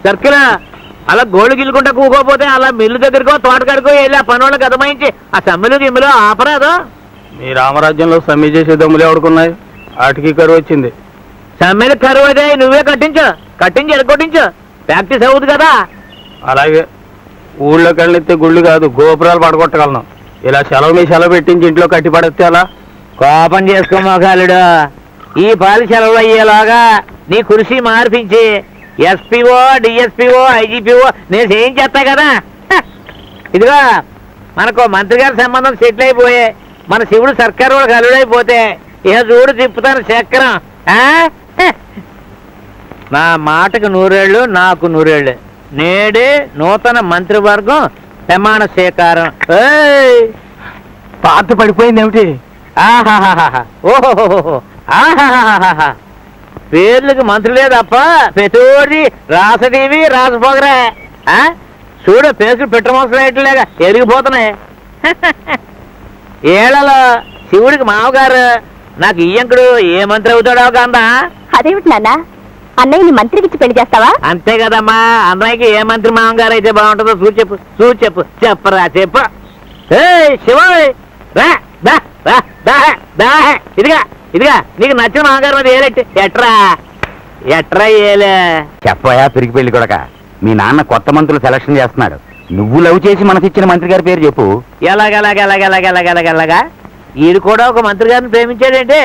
Circle అలా గోళ్ళు గిల్లుకుంటా కూకోపోతే అలా మిల్లు దగ్గరకో తోటకాడికో వెళ్ళి ఆ పనులకు అదమాయించి ఆ సమ్మెలు గిమ్మెలు ఆపరాదు. మీ రామరాజ్యంలో సమ్మె చేసే దమ్ములు ఎవడుకున్నాయి? వాటికి కరువు వచ్చింది. సమ్మెలకు కరువు అయితే నువ్వే కట్టించి ఎడగొట్టించు, ప్రాక్టీస్ అవుతుంది కదా. అలాగే ఊళ్ళోకి వెళ్ళితే గుళ్ళు కాదు గోపురాలు పడగొట్టగలను. ఇలా సెలవు మీ సెలవు పెట్టించి ఇంట్లో కట్టి పడేస్తే అలా. కోపం చేసుకో మొగాలుడు. ఈ పాలి సెలవులు అయ్యేలాగా నీ కుర్చీ మార్పించి ఎస్పీఓ డిఎస్పీఓ ఐజీపీఓ నేను ఏం చేస్తా కదా. ఇదిగో మనకు మంత్రి గారి సంబంధం సెటిల్ అయిపోయే మన శివుడు సర్కారు వాళ్ళకి అల్లుడైపోతే ఇక చూడు తిప్పుతాను చక్రం. నా మాటకు 100 ఏళ్ళు, నాకు 100 ఏళ్ళు. నేడే నూతన మంత్రివర్గం ప్రమాణ స్వీకారం. పాత పడిపోయింది ఏమిటి? ఆహాహాహా, ఓహోహోహో, ఆహాహాహా. పేర్లకు మంత్రులే తప్ప ప్రతోడి రాసటీవి రాసపోగరా. చూడు పేసులు పెట్టమోసలేట్లేగా ఎరిగిపోతున్నాయి. ఏళ్లలో శివుడికి మామగారు నాకు ఈయంకుడు ఏ మంత్రి అవుతాడో కాందా. అదేమిటి నాన్న, అన్నయ్యని మంత్రికి పెళ్లి చేస్తావా? అంతే కదమ్మా, అన్నయ్యకి ఏ మంత్రి మామగారు అయితే బాగుంటుందో చూచెప్పు చెప్పరా చెప్పు. శివ రా దా దా దా దా ఇదిగా నీకు నచ్చిన మామగారు మీద ఏలెట్టి ఎట్రా ఏలే చెప్పయా పిరికి పెళ్లి కొడక. మీ నాన్న కొత్త మంత్రులు సెలక్షన్ చేస్తున్నాడు. నువ్వు లవ్ చేసి మనకిచ్చిన మంత్రి గారి పేరు చెప్పు. ఎలాగా ఈడు కూడా ఒక మంత్రి గారిని ప్రేమించాడంటే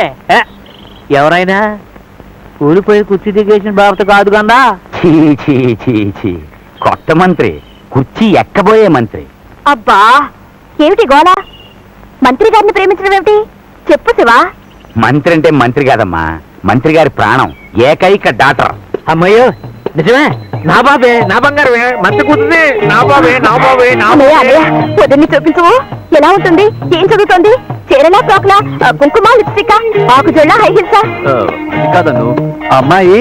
ఎవరైనా కూలిపోయి కుర్చీ దిగేసిన బాబుతో కాదు కన్నా. చీ కొత్త మంత్రి, కుర్చీ ఎక్కబోయే మంత్రి. అబ్బా ఏమిటి గోళ? మంత్రి గారిని ప్రేమించడం ఏమిటి? చెప్పు శివా. మంత్రి అంటే మంత్రి కాదమ్మా, మంత్రి గారి ప్రాణం, ఏకైక డాక్టర్. అమ్మయ్యో నిజమే, నా బాబే నా బంగారమే, మంత్రి కూతుంది నా బాబే. పొద్దున్ని చూపించవు. ఎలా ఉంటుంది? ఏం చదువుతోంది? చీరలా ఫ్రాక్లా, కుంకుమ లిప్స్టిక్, ఆకుజోళ్ళ హై హిల్సా? కాదను అమ్మాయి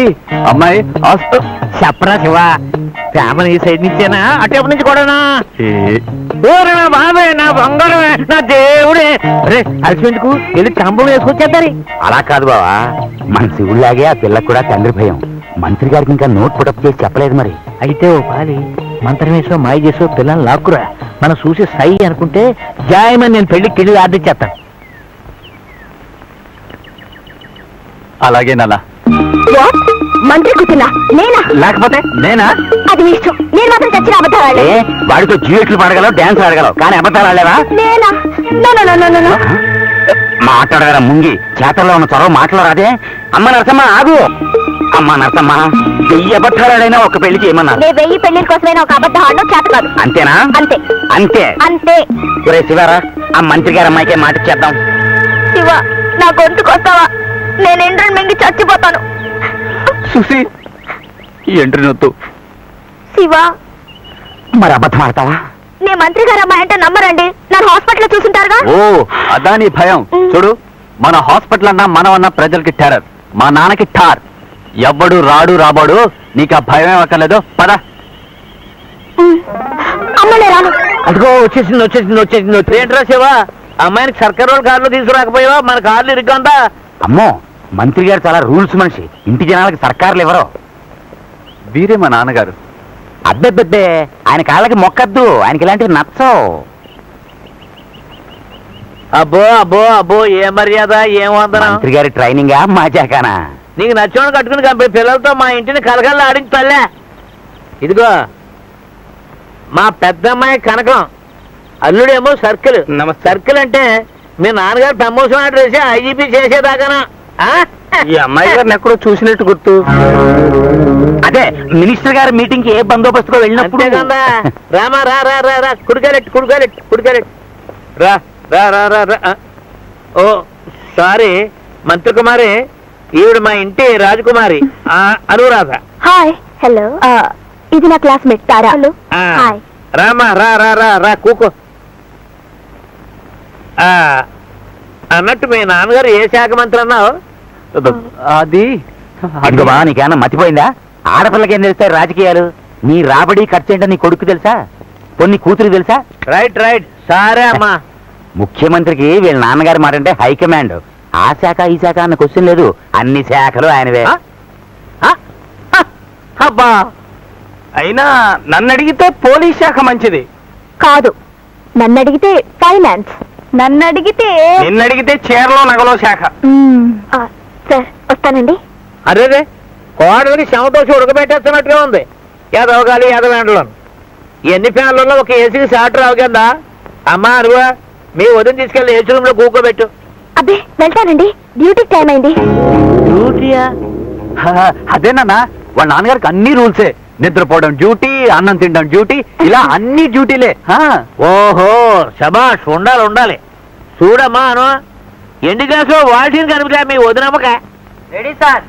చెప్పరా శివ, ఫ్యామిలీ ఈ సైడ్ నుంచేనా అటు నుంచి కూడానా? నా బాబే నా బంగారమే నా దేవుడే. అరే అలసిపెందుకు వెళ్ళి తంబం వేసుకొచ్చేద్దారి. అలా కాదు బావా, మన శివుడిలాగే ఆ పిల్లకు కూడా తండ్రి భయం. మంత్రి గారికి ఇంకా నోట్ పుటప్ చేసి చెప్పలేదు మరి. అయితే ఓ పాలి మంత్రం వేసో మాయ చేసో పిల్లల్ని లాక్కురా. మనం చూసి సై అనుకుంటే జాయమని నేను పెళ్లికి కిళ్ళి ఆర్డర్ చేస్తాను. అలాగే నాన్న. మంత్రి కూతున్నా నేనా? లేకపోతే నేనా? అది మీ ఇష్టం. నేను మాత్రం చచ్చిన అబద్ధాలు. వాడితో డ్యూయెట్లు పాడగలవు, డాన్స్ ఆడగలవు, కానీ అబద్ధాలు ఆడలేవా? నేనా? మాట్లాడగల ముంగి చేతల్లో ఉన్న చొరవ మాట్లాడరాదే. అమ్మ నరసమ్మ ఆగు. అమ్మ నరసమ్మ, 1000 అబద్ధాలైనా ఒక పెళ్లి చేయమన్నా. 1000 పెళ్లి కోసమైనా ఒక అబద్ధం ఆడడం చేత కాదు. అంతేనా? అంతే అంతే అంతే. ఒరే శివారా, ఆ మంత్రి గారి అమ్మాయికే మాట ఇచ్చేద్దాం. శివ, నా గొంతుకు వస్తావా? నేను ఎండ్రని మింగి చచ్చిపోతాను. సుసి ఎంట్రీ నొత్తు. శివ, మరి అబద్ధం ఆడతావా? నే మంత్రి గారు అమ్మాయి అంటే నమ్మరండి. నన్ను హాస్పిటల్లో చూసుంటారుగా. ఓ అదా నీ భయం. చూడు, మన హాస్పిటల్ అన్నా మనం అన్న ప్రజలకి టెర్రర్, మా నాన్నకి ఠార్. ఎవ్వడు రాడు రాబోడు, నీకు ఆ భయం అక్కర్లేదు. పద. అమ్మలే రాను. అదిగో వచ్చేసింది. ఏంట్రా శివ, అమ్మాయికి సర్కారు వాళ్ళ కార్లో తీసుకురాకపోయావా? మన కార్లు ఇరుక్కందా? అమ్మో, మంత్రి గారు చాలా రూల్స్ మనిషి. ఇంటి జనాలకి సర్కారులు ఎవరో. వీరే మా నాన్నగారు. అబ్బెబ్బెబ్బే, ఆయన కాళ్ళకి మొక్కద్దు, ఆయనకి ఇలాంటివి నచ్చవు. అబ్బో ఏ మర్యాద, ఏం వందనం. మంత్రి గారి ట్రైనింగా మాజాకానా? నీకు నచ్చోడు కట్టుకుని కంపెనీ పిల్లలతో మా ఇంటిని కలకల్లా ఆడించి తల్లే. ఇదిగో మా పెద్దమ్మాయి కనకం, అల్లుడేమో సర్కిల్. సర్కిల్ అంటే మీ నాన్నగారు ప్రమోషన్ ఆర్డర్ వేసి ఐజీపీ చేసేదాకానా? ఈ అమ్మాయి గారిని ఎక్కడో చూసినట్టు గుర్తు. అదే మినిస్టర్ గారి మీటింగ్ కి ఏ బందోబస్తుగా వెళ్ళినప్పుడు కదా. రామా రా కుడికాలెట్ రా. ఓ సారీ మంత్రి కుమారి, ఈవిడ మా ఇంటి రాజకుమారి అనురాధ. హాయ్. హలో, ఇది నా క్లాస్మేట్ తారా. హాయ్. రామా రా కూకో. అన్నట్టు మీ నాన్నగారు ఏ శాఖ మంత్రి అన్నావు? అది అదిగోబా, నీకేమన్నా మతిపోయిందా? ఆడపిల్లకి ఏం తెలుస్తాయి రాజకీయాలు? నీ రాబడి ఖర్చు ఏంటో నీ కొడుకు తెలుసా? కొన్ని కూతురు తెలుసా? రైట్ సరే అమ్మా. ముఖ్యమంత్రికి వీళ్ళ నాన్నగారి మాట అంటే హైకమాండ్. ఆ శాఖ ఈ శాఖ అన్న క్వశ్చన్ లేదు, అన్ని శాఖలు ఆయనవే. అబ్బా అయినా నన్ను అడిగితే పోలీస్ శాఖ మంచిది. కాదు, నన్ను అడిగితే ఫైనాన్స్. నన్ను అడిగితే నిన్ను అడిగితే చీరలో నగలో శాఖ. సార్ వస్తానండి. అరేరే కోడలికి శమతోసి ఉడకబెట్టేస్తున్నట్టుగా ఉంది. ఎదవగాలి ఎదవేంటలో ఎన్ని ఫ్యాన్లలో ఒక ఏసీకి షార్ట్ రావు కింద. అమ్మా అరువా మీ వదిన తీసుకెళ్ళి ఏసీ రూమ్ లో కూకోబెట్టు. అబ్బే వెళ్తానండి, డ్యూటీకి టైం అయింది. డ్యూటీయా? అదేనన్నా వాళ్ళ నాన్నగారికి అన్ని రూల్సే. నిద్రపోవడం డ్యూటీ, అన్నం తినడం డ్యూటీ, ఇలా అన్ని డ్యూటీలే. ఓహో శబాష్, ఉండాలి ఉండాలి. చూడమ్మా అను ఎండి గ్లాసు వాల్టీని కనిపిదా మీ వదినమ్మక? Ready sir.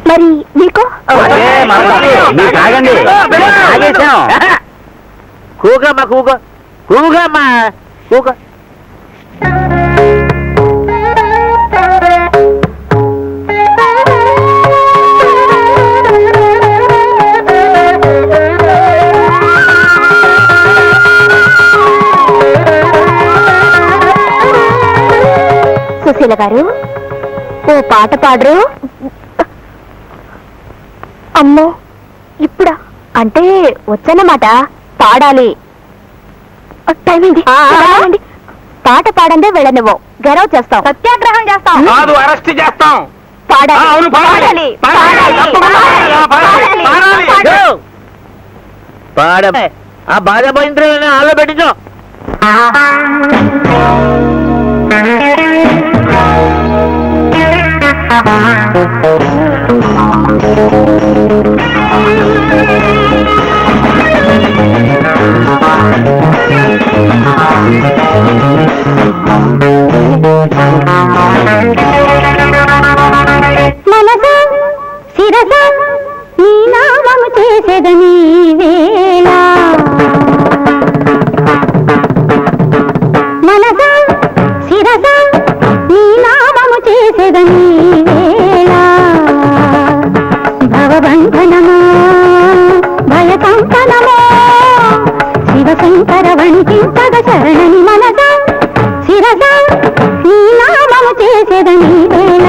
మరి మీకు తాగండి. కూకమ్మా కూక కూకమ్మా కూక. సుశీల గారు ఓ పాట పాడరు? అమ్మో ఇప్పుడా? అంటే వచ్చన్నమాట, పాడాలి. టైం అయింది. పాట పాడందే వెళ్ళనివ్వు, గెరవ్ చేస్తాం, సత్యాగ్రహం చేస్తాం. కాదు, అరెస్ట్ చేస్తాం. పాడాలి, అవును, పాడాలి. పాడాలి, పాడాలి, పాడాలి. పాడ ఆ బాధ పోయింద్రులని ఆలో పెట్టించు. మనస శిరస నీ నామము చేసేదని వేళ. మనస శిరస నీ నామము చేసేదని వేళ. భవబంధనమో భయకంపనమో శివశంకర వంటింపగ శరణని. మనస శిరస నీ నామము చేసేదని వేళ.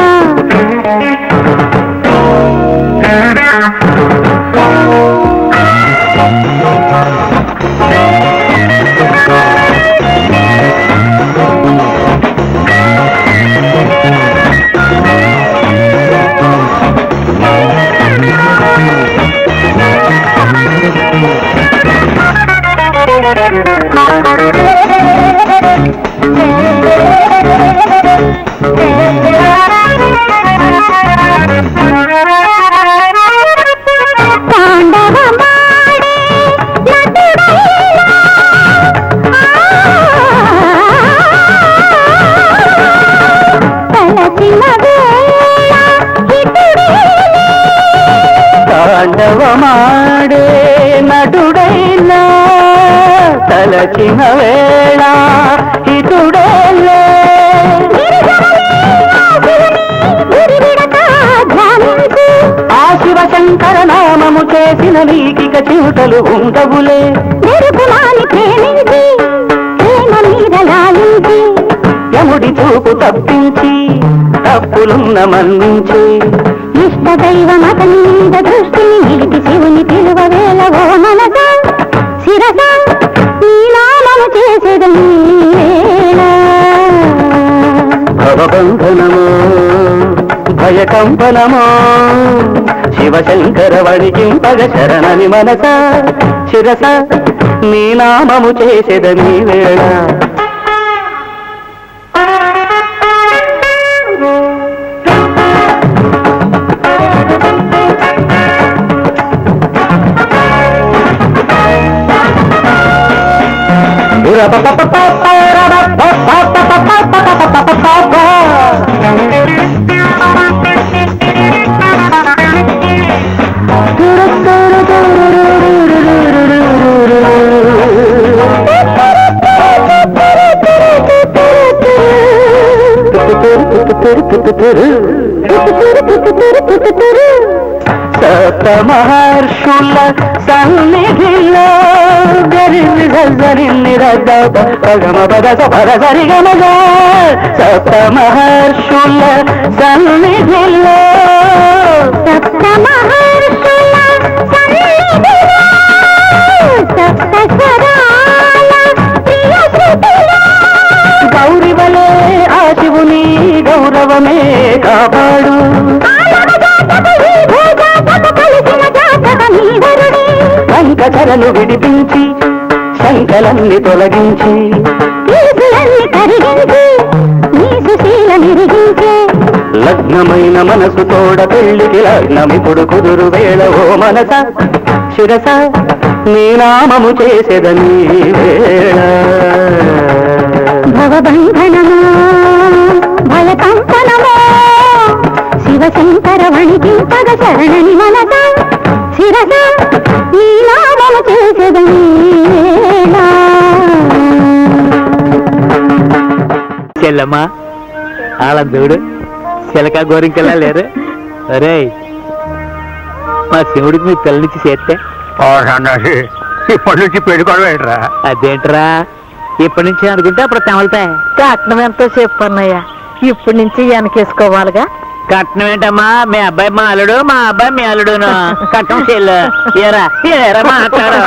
తాండవమాడే నటుడైనా తలచిన వేళ హితుడేలే. ఆ శివశంకర నామము చేసిన నీకిక చివుటలు ఉండవులే. యముడి చూపు తప్పించి తప్పులున్న మన్నించి ఇష్ట దైవమత మీద దృష్టిని నిలిపి శివుని పిలువ వేళ. ఓ మనస శిరస ఈ నామము చేసేదని వేళ. భవబంధనమో భయకంపనమో శివశంకర వణికింపగ శరణని. మనస శిరస నీ నామము చేసేదని వేళ. సప్త మహర్షుల సన్నిధిలో సప్త మహర్షుల సన్నిధిలో సప్త మహర్షుల సన్నిధిలో సప్త స్వరాల ప్రియ శృతిలో గౌరివలే ఆ శివుని గౌరవమే కాపాడు కంకచరను విడిపించి శంకలన్ని తొలగించి కరిగించి నీ సుశీల నిరిగించే లగ్నమైన మనసు తోడ పెళ్లికి లగ్నమిప్పుడు కుదురు వేళ ఓ మనస శిరస నీ నామము చేసేదని వేళ భవబంధనమో భయకంపనమో శివశంకర వణికింపగ శరణని మనస శిరస నీ నామము చేసేదని చెల్లమ్మా ఆలందుడు చిలక గోరింకలా లేరు అరే మా శివుడికి మీ పిల్లనిచ్చి చేస్తే ఇప్పటి నుంచి పెళ్ళికోవడం ఏంట్రా అదేంట్రా ఇప్పటి నుంచి అనుకుంటే అప్పుడు తెమలుతాయి. కట్నం ఎంతో చెప్పన్నయ్యా ఇప్పటి నుంచి వెనకేసుకోవాలిగా. కట్నం ఏంటమ్మా మీ అబ్బాయి మా అల్లుడు మా అబ్బాయి మీ అల్లుడును కట్నం చెల్లు ఏరా ఏరా మాట్లాడు